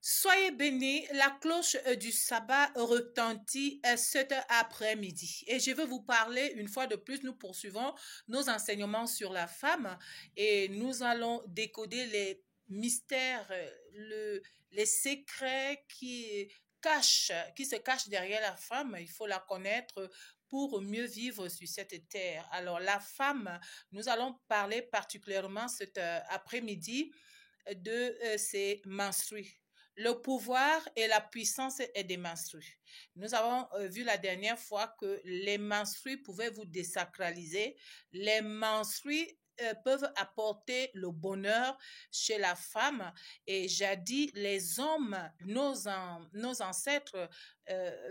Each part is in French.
Soyez bénis, la cloche du sabbat retentit cet après-midi. Et je veux vous parler, une fois de plus, nous poursuivons nos enseignements sur la femme et nous allons décoder les mystères, les secrets qui se cachent derrière la femme. Il faut la connaître pour mieux vivre sur cette terre. Alors, la femme, nous allons parler particulièrement cet après-midi de ses menstrues. Le pouvoir et la puissance des menstrues. Nous avons vu la dernière fois que les menstrues pouvaient vous désacraliser. Les menstrues peuvent apporter le bonheur chez la femme. Et jadis, les hommes, nos ancêtres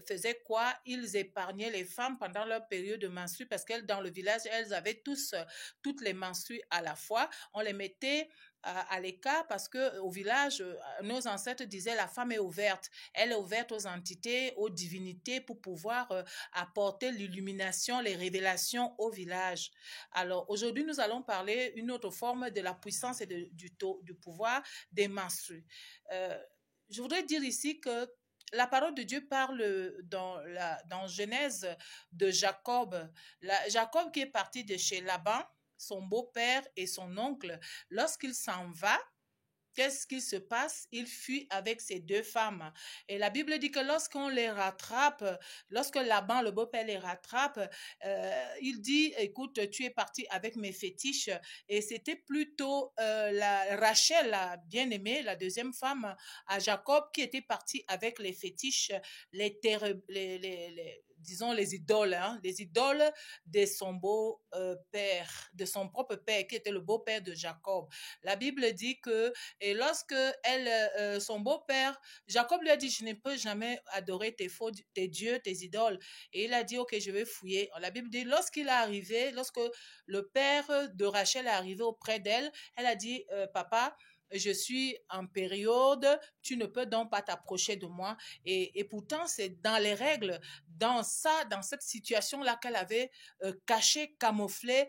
faisaient quoi? Ils épargnaient les femmes pendant leur période de menstrues parce qu'elles, dans le village, elles avaient toutes les menstrues à la fois. On les mettait à l'écart parce que au village, nos ancêtres disaient la femme est ouverte. Elle est ouverte aux entités, aux divinités pour pouvoir apporter l'illumination, les révélations au village. Alors aujourd'hui, nous allons parler une autre forme de la puissance et du pouvoir des menstrues. Je voudrais dire ici que la parole de Dieu parle dans Genèse de Jacob. Jacob qui est parti de chez Laban, son beau-père et son oncle, lorsqu'il s'en va, qu'est-ce qu'il se passe? Il fuit avec ses deux femmes. Et la Bible dit que lorsqu'on les rattrape, lorsque Laban, le beau-père, les rattrape, il dit, écoute, tu es parti avec mes fétiches. Et c'était plutôt Rachel, la bien-aimée, la deuxième femme à Jacob, qui était partie avec les fétiches, disons les idoles, les idoles de son beau-père, de son propre père, qui était le beau-père de Jacob. La Bible dit que et lorsque son beau-père, Jacob lui a dit, je ne peux jamais adorer tes dieux, tes idoles. Et il a dit, ok, je vais fouiller. La Bible dit, lorsque le père de Rachel est arrivé auprès d'elle, elle a dit, papa, je suis en période, tu ne peux donc pas t'approcher de moi. Et pourtant, c'est dans les règles, dans cette situation-là qu'elle avait caché, camouflé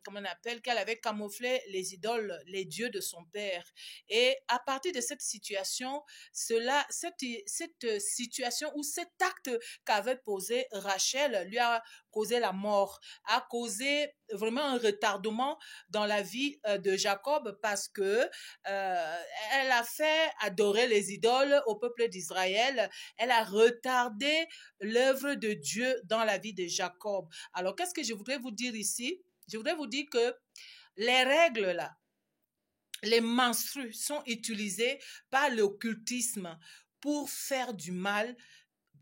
comment on appelle, qu'elle avait camouflé les idoles, les dieux de son père. Et à partir de cette situation, cette situation ou cet acte qu'avait posé Rachel lui a causé la mort, a causé vraiment un retardement dans la vie de Jacob parce que elle a fait adorer les idoles au peuple d'Israël. Elle a retardé l'œuvre de Dieu dans la vie de Jacob. Alors, qu'est-ce que je voudrais vous dire ici? Je voudrais vous dire que les règles là, les menstrues sont utilisées par l'occultisme pour faire du mal.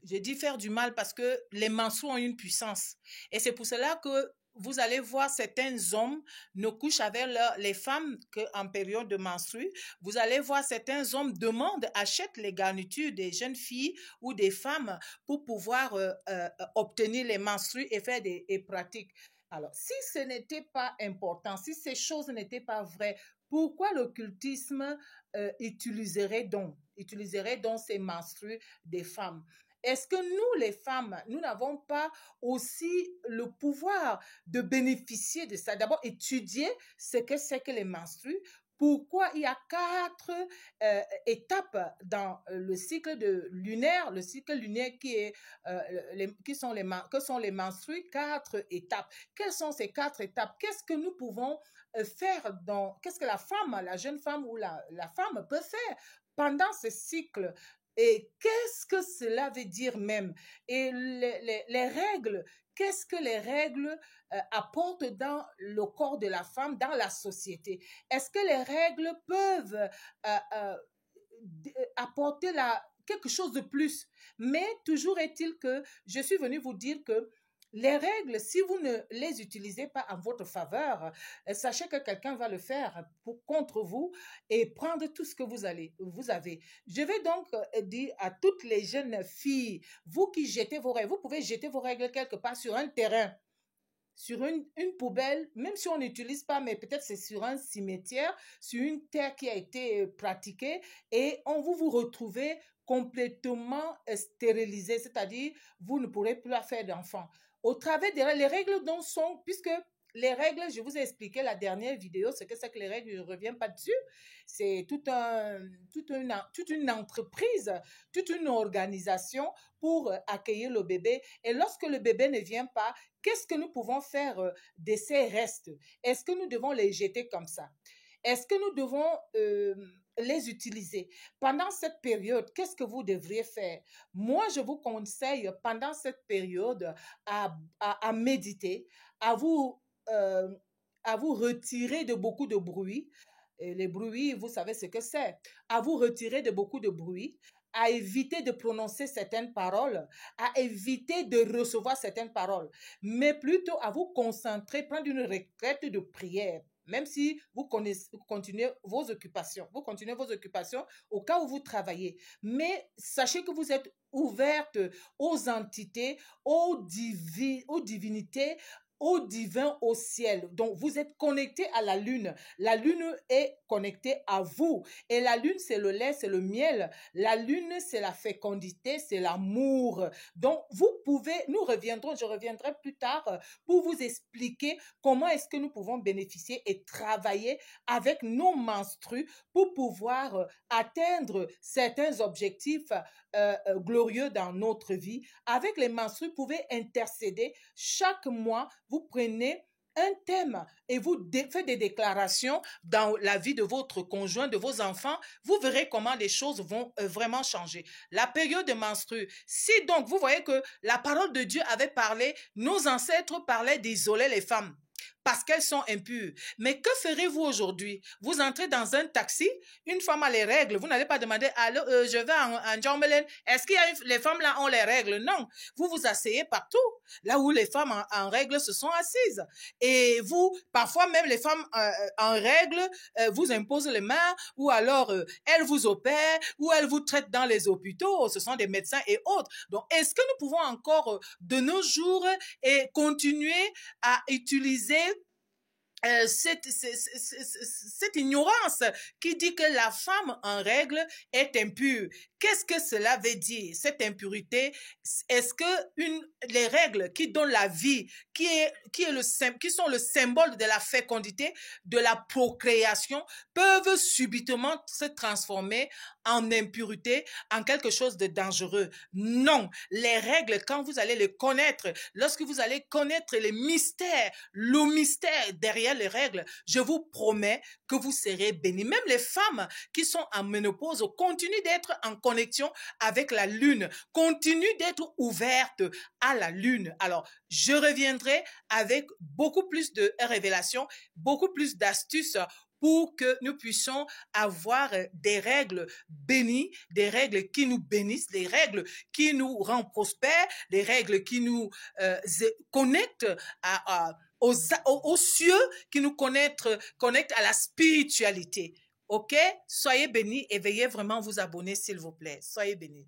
Je dis faire du mal parce que les menstrues ont une puissance. Et c'est pour cela que vous allez voir certains hommes ne couchent avec les femmes qu'en période de menstrues. Vous allez voir certains hommes achètent les garnitures des jeunes filles ou des femmes pour pouvoir obtenir les menstrues et faire des pratiques. Alors, si ce n'était pas important, si ces choses n'étaient pas vraies, pourquoi l'occultisme utiliserait donc ces menstrues des femmes? Est-ce que nous, les femmes, nous n'avons pas aussi le pouvoir de bénéficier de ça? D'abord, étudier ce que c'est que les menstrues. Pourquoi il y a 4 étapes dans le cycle lunaire, le cycle lunaire que sont les menstrues, 4 étapes. Quelles sont ces 4 étapes? Qu'est-ce que nous pouvons faire qu'est-ce que la jeune femme ou la femme peut faire pendant ce cycle? Et qu'est-ce que cela veut dire même? Et les règles, qu'est-ce que les règles apportent dans le corps de la femme, dans la société? Est-ce que les règles peuvent apporter quelque chose de plus? Mais toujours est-il que je suis venue vous dire que les règles, si vous ne les utilisez pas en votre faveur, sachez que quelqu'un va le faire contre vous et prendre tout ce que vous avez. Je vais donc dire à toutes les jeunes filles, vous qui jetez vos règles, vous pouvez jeter vos règles quelque part sur un terrain, sur une poubelle, même si on n'utilise pas, mais peut-être c'est sur un cimetière, sur une terre qui a été pratiquée, et vous retrouvez complètement stérilisé, c'est-à-dire vous ne pourrez plus faire d'enfants. Au travers des les règles dont sont, puisque les règles, je vous ai expliqué la dernière vidéo, ce que c'est que les règles, je ne reviens pas dessus. C'est toute une entreprise, toute une organisation pour accueillir le bébé. Et lorsque le bébé ne vient pas, qu'est-ce que nous pouvons faire de ces restes? Est-ce que nous devons les jeter comme ça? Est-ce que nous devons les utiliser? Pendant cette période, qu'est-ce que vous devriez faire? Moi, je vous conseille pendant cette période à méditer, à vous, euh, à vous retirer de beaucoup de bruit. Et les bruits, vous savez ce que c'est. À vous retirer de beaucoup de bruit, à éviter de prononcer certaines paroles, à éviter de recevoir certaines paroles, mais plutôt à vous concentrer, prendre une retraite de prière. Même si vous continuez vos occupations, au cas où vous travaillez. Mais sachez que vous êtes ouverte aux entités, aux divinités, au divin, au ciel. Donc, vous êtes connecté à la lune. La lune est connectée à vous. Et la lune, c'est le lait, c'est le miel. La lune, c'est la fécondité, c'est l'amour. Donc, je reviendrai plus tard pour vous expliquer comment est-ce que nous pouvons bénéficier et travailler avec nos menstrues pour pouvoir atteindre certains objectifs glorieux dans notre vie. Avec les menstrues, vous pouvez intercéder. Chaque mois, vous prenez un thème et vous faites des déclarations dans la vie de votre conjoint, de vos enfants. Vous verrez comment les choses vont vraiment changer. La période de menstrues, si donc vous voyez que la parole de Dieu avait parlé, nos ancêtres parlaient d'isoler les femmes parce qu'elles sont impures. Mais que ferez-vous aujourd'hui? Vous entrez dans un taxi, une femme a les règles, vous n'allez pas demander, allô, je vais en Djambelen, est-ce qu'il y a les femmes là ont les règles? Non, vous vous asseyez partout, là où les femmes en règle se sont assises. Et vous, parfois même les femmes en règle vous imposent les mains, ou alors elles vous opèrent, ou elles vous traitent dans les hôpitaux, ce sont des médecins et autres. Donc, est-ce que nous pouvons encore de nos jours et continuer à utiliser cette ignorance qui dit que la femme en règle est impure? Qu'est-ce que cela veut dire, cette impureté? Est-ce que les règles qui donnent la vie, qui sont le symbole de la fécondité, de la procréation, peuvent subitement se transformer en impureté, en quelque chose de dangereux? Non, les règles, quand vous allez les connaître, lorsque vous allez connaître les mystères, le mystère derrière les règles, je vous promets que vous serez bénis. Même les femmes qui sont en ménopause continuent d'être en connexion avec la lune, continuent d'être ouvertes à la lune. Alors, je reviendrai avec beaucoup plus de révélations, beaucoup plus d'astuces pour que nous puissions avoir des règles bénies, des règles qui nous bénissent, des règles qui nous rendent prospères, des règles qui nous connectent aux cieux, qui nous connectent à la spiritualité. OK? Soyez bénis et veuillez vraiment vous abonner, s'il vous plaît. Soyez bénis.